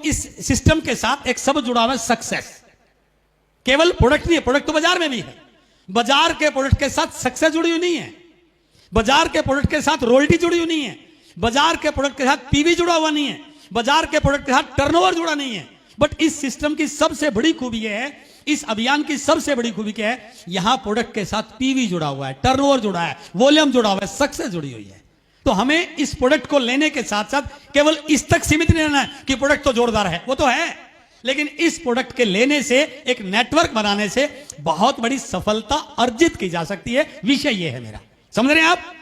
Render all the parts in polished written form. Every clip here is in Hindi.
इस सिस्टम के साथ एक शब्द जुड़ा हुआ है, सक्सेस। केवल प्रोडक्ट नहीं है, प्रोडक्ट तो बाजार में भी है, बाजार के प्रोडक्ट के साथ सक्सेस जुड़ी हुई नहीं है, बाजार के प्रोडक्ट के साथ रॉयल्टी जुड़ी हुई नहीं है, बाजार के प्रोडक्ट के साथ पीवी जुड़ा हुआ नहीं है, बाजार के प्रोडक्ट के साथ टर्नओवर जुड़ा नहीं है। बट इस सिस्टम की सबसे बड़ी खूबी यह है, इस अभियान की सबसे बड़ी खूबी क्या है, यहां प्रोडक्ट के साथ पीवी जुड़ा हुआ है, टर्नओवर जुड़ा है, वॉल्यूम जुड़ा हुआ है, सक्सेस जुड़ी हुई है। तो हमें इस प्रोडक्ट को लेने के साथ साथ केवल इस तक सीमित नहीं रहना है कि प्रोडक्ट तो जोरदार है, वो तो है, लेकिन इस प्रोडक्ट के लेने से, एक नेटवर्क बनाने से बहुत बड़ी सफलता अर्जित की जा सकती है। विषय ये है मेरा, समझ रहे हैं आप?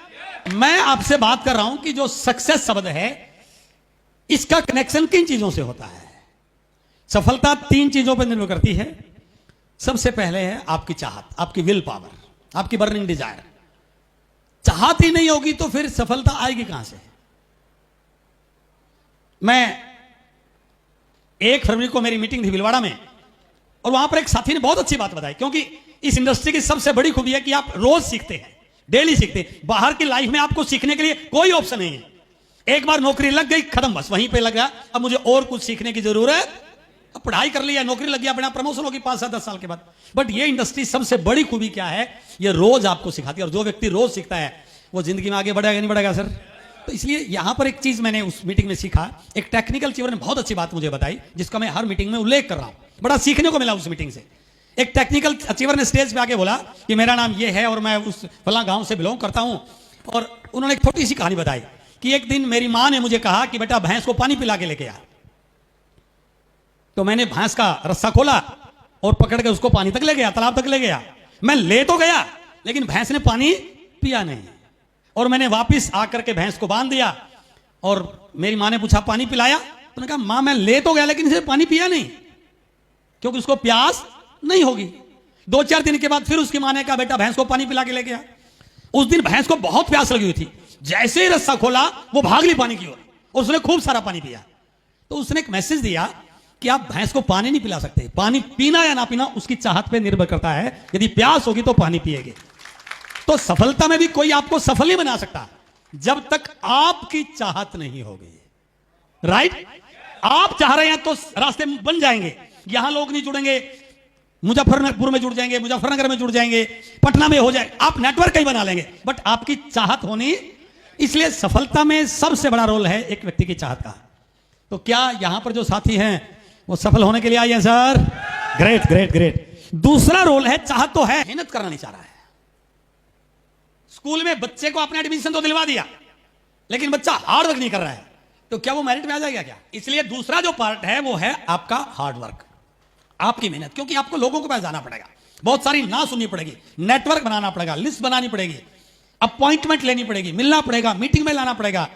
मैं आपसे बात कर रहा हूं कि जो सक्सेस शब्द है, इसका कनेक्शन किन चीजों से होता है? सफलता 3 चीजों पर निर्भर करती है। सबसे पहले है आपकी चाहत, आपकी विल पावर, आपकी बर्निंग डिजायर। चाहत ही नहीं होगी तो फिर सफलता आएगी कहां से? मैं 1 फरवरी को मेरी मीटिंग थी भिलवाड़ा में, और वहां पर एक साथी ने बहुत अच्छी बात बताई, क्योंकि इस इंडस्ट्री की सबसे बड़ी खूबी है कि आप रोज सीखते हैं, डेली सीखते हैं। बाहर की लाइफ में आपको सीखने के लिए कोई ऑप्शन नहीं है। एक बार नौकरी लग गई, खत्म, बस वहीं पे लग गया, अब मुझे और कुछ सीखने की जरूरत, अब पढ़ाई कर लिया, नौकरी लग गया, अपना प्रमोशन होगी 5-10 साल के बाद। बट ये इंडस्ट्री सबसे बड़ी खूबी क्या है, ये रोज आपको सिखाती है, और जो व्यक्ति रोज सीखता है वो जिंदगी में आगे बढ़ेगा नहीं बढ़ेगा सर? तो इसलिए यहां पर एक चीज मैंने उस मीटिंग में सीखा, एक टेक्निकल अचीवर ने बहुत अच्छी बात मुझे बताई, जिसका मैं हर मीटिंग में उल्लेख कर रहा हूं, बड़ा सीखने को मिला उस मीटिंग से। एक टेक्निकल अचीवर ने स्टेज पे आके बोला कि मेरा नाम ये है और मैं उस फला गांव से बिलोंग करता हूं, और उन्होंने एक छोटी सी कहानी बताई कि एक दिन मेरी मां ने मुझे कहा कि बेटा भैंस को पानी पिला के लेके आ। तो मैंने भैंस का रस्सा खोला और पकड़ के उसको पानी तक ले गया, तालाब तक ले गया। मैं ले तो गया, लेकिन भैंस ने पानी पिया नहीं, और मैंने वापस आकर के भैंस को बांध दिया, और मेरी मां ने पूछा पानी पिलाया? तो मैंने कहा मां मैं ले तो गया, लेकिन इसे पानी पिया नहीं, क्योंकि उसको प्यास नहीं होगी। 2-4 दिन के बाद फिर उसकी मां ने कहा बेटा भैंस को पानी पिला के ले गया। उस दिन भैंस को बहुत प्यास लगी हुई थी, जैसे ही रस्सा खोला वो भाग ली पानी की ओर, और उसने खूब सारा पानी पिया। तो उसने एक मैसेज दिया कि आप भैंस को पानी नहीं पिला सकते, पानी पीना या ना पीना उसकी चाहत पे निर्भर करता है, यदि प्यास होगी तो पानी पिएगी। तो सफलता में भी कोई आपको सफल नहीं बना सकता जब तक आपकी चाहत नहीं होगी, राइट? आप चाह रहे हैं तो रास्ते बन जाएंगे, यहां लोग नहीं जुड़ेंगे, मुजफ्फरपुर में जुड़ जाएंगे, मुजफ्फरनगर में जुड़ जाएंगे, पटना में हो जाए, आप नेटवर्क ही बना लेंगे, बट आपकी चाहत होनी। इसलिए सफलता में सबसे बड़ा रोल है एक व्यक्ति की चाहत का। तो क्या यहां पर जो साथी हैं वो सफल होने के लिए आए हैं सर? Great great great. दूसरा रोल है, चाहत तो है, मेहनत करना नहीं चाह रहा है। स्कूल में बच्चे को आपने एडमिशन तो दिलवा दिया, लेकिन बच्चा हार्ड वर्क नहीं कर रहा है, तो क्या वो मेरिट में आ जाएगा क्या? इसलिए दूसरा जो पार्ट है वो है आपका हार्ड वर्क, आपकी मेहनत, क्योंकि आपको लोगों के पास जाना पड़ेगा, बहुत सारी ना सुननी पड़ेगी, नेटवर्क बनाना पड़ेगा, लिस्ट बनानी पड़ेगी, अपॉइंटमेंट लेनी पड़ेगी, मिलना पड़ेगा, मीटिंग में लाना पड़ेगा,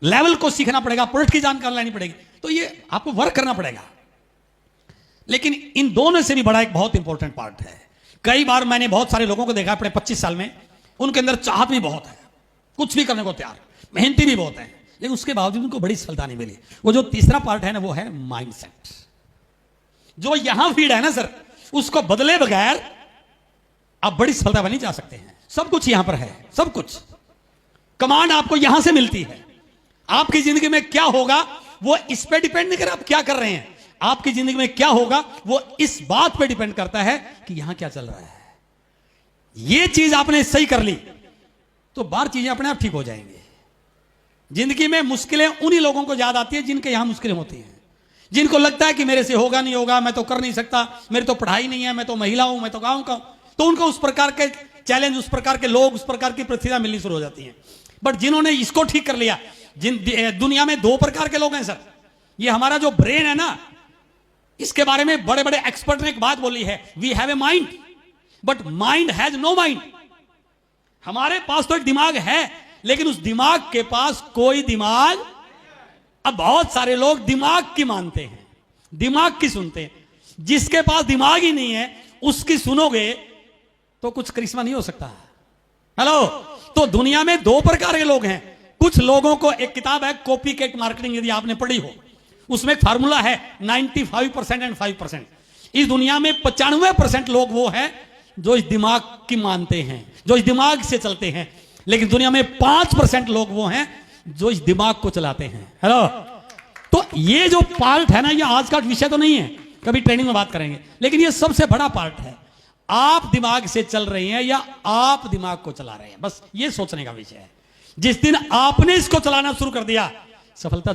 लेवल को सीखना पड़ेगा, प्रोडक्ट की जानकारी लेनी पड़ेगी। तो ये आपको वर्क करना पड़ेगा। लेकिन इन दोनों से भी बड़ा एक बहुत इंपॉर्टेंट पार्ट है। कई बार मैंने बहुत सारे लोगों को देखा अपने 25 साल में, उनके अंदर चाहत भी बहुत है, कुछ भी करने को तैयार, मेहनती भी बहुत है, लेकिन उसके बावजूद उनको बड़ी सफलता नहीं मिली। वो जो तीसरा पार्ट है ना, वो है माइंडसेट। जो यहां फीड है ना सर, उसको बदले बगैर आप बड़ी सफलता बनी जा सकते हैं। सब कुछ यहां पर है, सब कुछ कमांड आपको यहां से मिलती है। आपकी जिंदगी में क्या होगा वो इस पे डिपेंड नहीं कर आप क्या कर रहे हैं, आपकी जिंदगी में क्या होगा वो इस बात पे डिपेंड करता है कि यहां क्या चल रहा है। ये चीज आपने सही कर ली तो बाहर चीजें अपने आप ठीक हो जाएंगी। जिंदगी में मुश्किलें उन्हीं लोगों को याद आती है जिनके यहां मुश्किलें होती हैं, जिनको लगता है कि मेरे से होगा नहीं होगा, मैं तो कर नहीं सकता, मेरी तो पढ़ाई नहीं है, मैं तो महिला हूं, मैं तो गांव का हूं, तो उनको उस प्रकार के चैलेंज, उस प्रकार के लोग, उस प्रकार की परिस्थितियां मिलनी शुरू हो जाती हैं। बट जिन्होंने इसको ठीक कर लिया, दुनिया में 2 प्रकार के लोग हैं सर। ये हमारा जो ब्रेन है ना, इसके बारे में बड़े बड़े एक्सपर्ट ने एक बात बोली है, we have a mind but mind has no mind. हमारे पास तो एक दिमाग है, लेकिन उस दिमाग के पास कोई दिमाग। अब बहुत सारे लोग दिमाग की मानते हैं, दिमाग की सुनते हैं। जिसके पास दिमाग ही नहीं है उसकी सुनोगे तो कुछ करिश्मा नहीं हो सकता। हेलो, तो दुनिया में 2 प्रकार के लोग हैं। कुछ लोगों को, एक किताब है कॉपी कैट मार्केटिंग, यदि आपने पढ़ी हो, उसमें एक फार्मूला है 95% एंड 5%। इस दुनिया में 95% लोग वो हैं जो इस दिमाग की मानते हैं, जो इस दिमाग से चलते हैं, लेकिन दुनिया में 5% लोग वो हैं जो इस दिमाग को चलाते हैं। हेलो, तो ये जो पार्ट है ना, ये आज का विषय तो नहीं है, कभी ट्रेनिंग में बात करेंगे, लेकिन ये सबसे बड़ा पार्ट है। आप दिमाग से चल रहे हैं या आप दिमाग को चला रहे हैं, बस ये सोचने का विषय है। जिस दिन आपने इसको चलाना शुरू कर दिया, सफलता